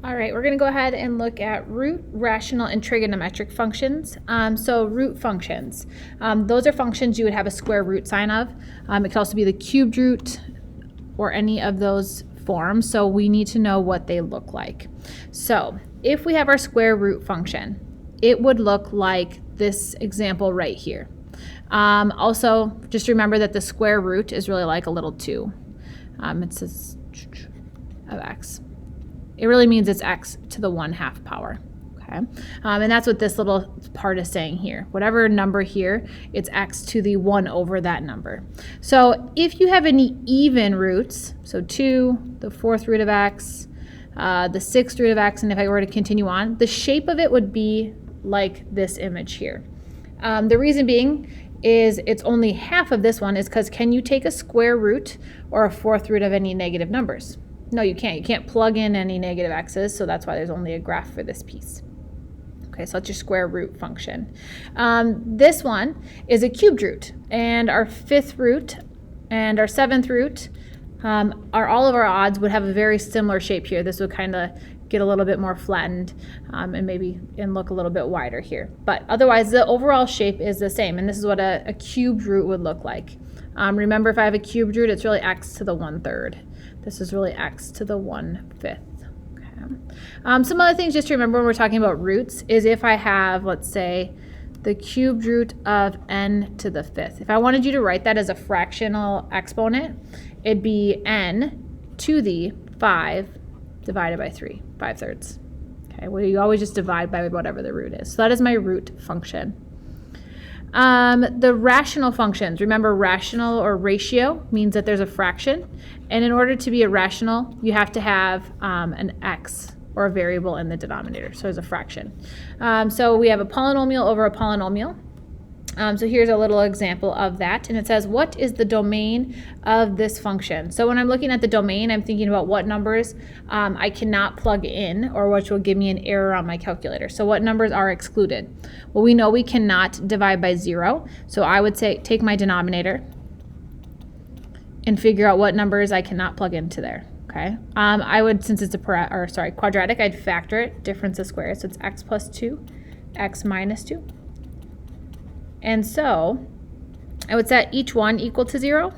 All right, we're going to go ahead and look at root, rational, and trigonometric functions. So root functions, those are functions you would have a square root sign of. It could also be the cubed root or any of those forms, so we need to know what they look like. So if we have our square root function, it would look like this example right here. Also, just remember that the square root is really like a little 2. It says of x. It really means it's x to the 1/2 power, okay? And that's what this little part is saying here. Whatever number here, it's x to the 1 over that number. So if you have any even roots, so 2, the 4th root of x, the 6th root of x, and if I were to continue on, the shape of it would be like this image here. The reason being is it's only half of this one is because can you take a square root or a 4th root of any negative numbers? No, you can't. You can't plug in any negative x's, so that's why there's only a graph for this piece. Okay, so that's your square root function. This one is a cubed root, and our 5th root and our 7th root are all of our odds would have a very similar shape here. This would kind of get a little bit more flattened and look a little bit wider here. But otherwise, the overall shape is the same, and this is what a cubed root would look like. Remember, if I have a cubed root, it's really x to the 1/3. This is really x to the 1/5. Okay. Some other things just to remember when we're talking about roots is if I have, let's say, the cubed root of n to the 5th. If I wanted you to write that as a fractional exponent, it'd be n to the 5 divided by 3, 5/3. Okay, well, you always just divide by whatever the root is. So that is my root function. The rational functions, remember rational or ratio means that there's a fraction, and in order to be a rational you have to have an x or a variable in the denominator, so there's a fraction. So we have a polynomial over a polynomial. So here's a little example of that, and it says what is the domain of this function. So when I'm looking at the domain, I'm thinking about what numbers I cannot plug in or which will give me an error on my calculator. So what numbers are excluded? Well, we know we cannot divide by 0, so I would say take my denominator and figure out what numbers I cannot plug into there. Okay, I would, since it's a quadratic, I'd factor it, difference of squares, so it's x plus 2, x minus 2. And so I would set each one equal to 0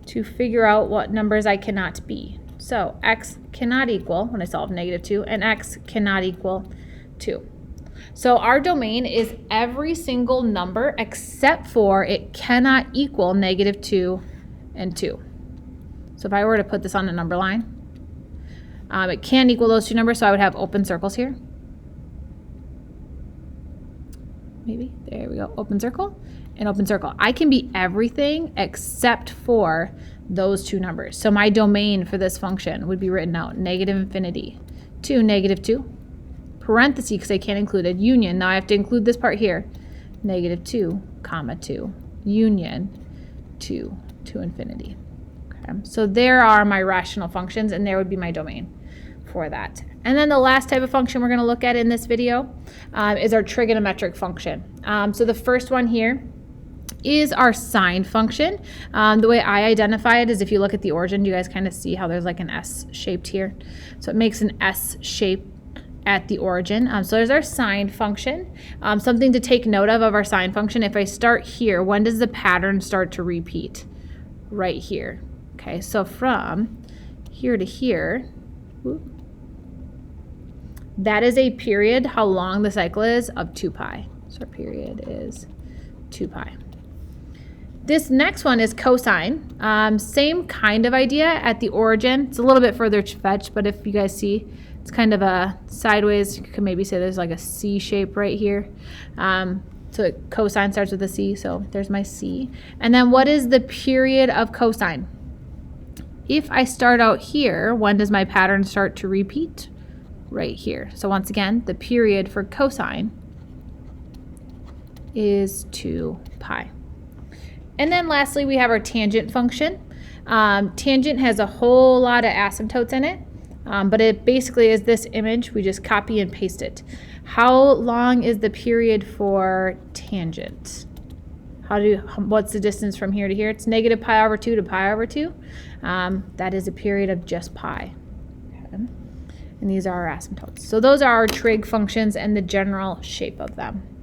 to figure out what numbers I cannot be. So x cannot equal, when I solve -2, and x cannot equal 2. So our domain is every single number except for it cannot equal -2 and 2. So if I were to put this on a number line, it can equal those two numbers, so I would have open circles here. Maybe, there we go, open circle and open circle. I can be everything except for those two numbers. So my domain for this function would be written out -infinity to -2, parenthesis because I can't include it, union, now I have to include this part here, -2, comma 2, union 2 to infinity. Okay. So there are my rational functions, and there would be my domain for that. And then the last type of function we're going to look at in this video is our trigonometric function. So the first one here is our sine function. The way I identify it is if you look at the origin, you guys kind of see how there's like an S shaped here. So it makes an S shape at the origin. So there's our sine function. Something to take note of our sine function, if I start here, when does the pattern start to repeat? Right here. Okay, so from here to here, that is a period, how long the cycle is, of 2 pi. So our period is 2 pi. This next one is cosine. Same kind of idea at the origin. It's a little bit further fetched, but if you guys see, it's kind of a sideways. You could maybe say there's like a C shape right here. So cosine starts with a C, so there's my C. And then what is the period of cosine? If I start out here, when does my pattern start to repeat? Right here. So once again, the period for cosine is 2 pi. And then lastly, we have our tangent function. Tangent has a whole lot of asymptotes in it, but it basically is this image. We just copy and paste it. How long is the period for tangent? What's the distance from here to here? It's -pi/2 to pi/2. That is a period of just pi. Okay. and these are our asymptotes. So those are our trig functions and the general shape of them.